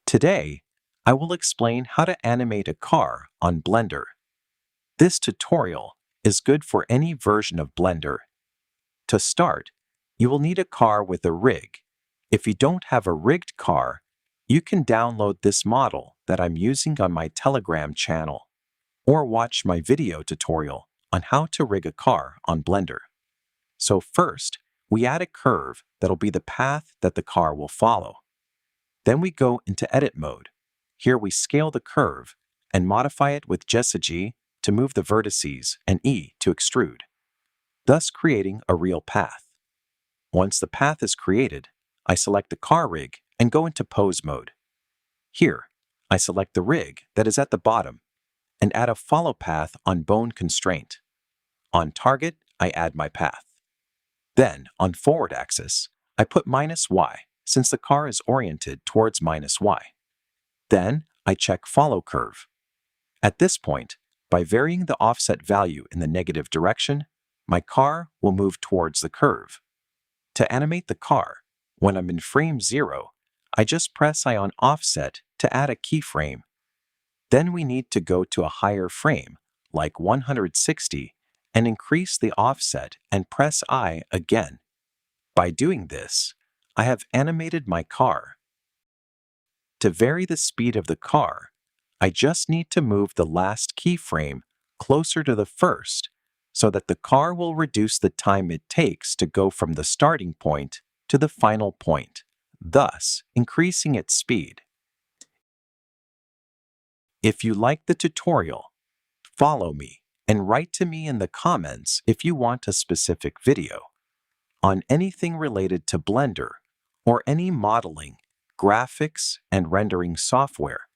Today, I will explain how to animate a car on Blender. This tutorial is good for any version of Blender. To start, you will need a car with a rig. If you don't have a rigged car, you can download this model that I'm using on my Telegram channel, or watch my video tutorial on how to rig a car on Blender. So first, we add a curve that'll be the path that the car will follow. Then we go into edit mode. Here we scale the curve and modify it with G to move the vertices and E to extrude, thus creating a real path. Once the path is created, I select the car rig and go into pose mode. Here, I select the rig that is at the bottom and add a follow path on bone constraint. On target, I add my path. Then, on forward axis, I put -y since the car is oriented towards -y. Then, I check follow curve. At this point, by varying the offset value in the negative direction, my car will move towards the curve. To animate the car, when I'm in frame 0, I just press I on offset to add a keyframe. Then we need to go to a higher frame, like 160, and increase the offset and press I again. By doing this, I have animated my car. To vary the speed of the car, I just need to move the last keyframe closer to the first so that the car will reduce the time it takes to go from the starting point to the final point, thus increasing its speed. If you like the tutorial, follow me and write to me in the comments if you want a specific video on anything related to Blender or any modeling, graphics, and rendering software.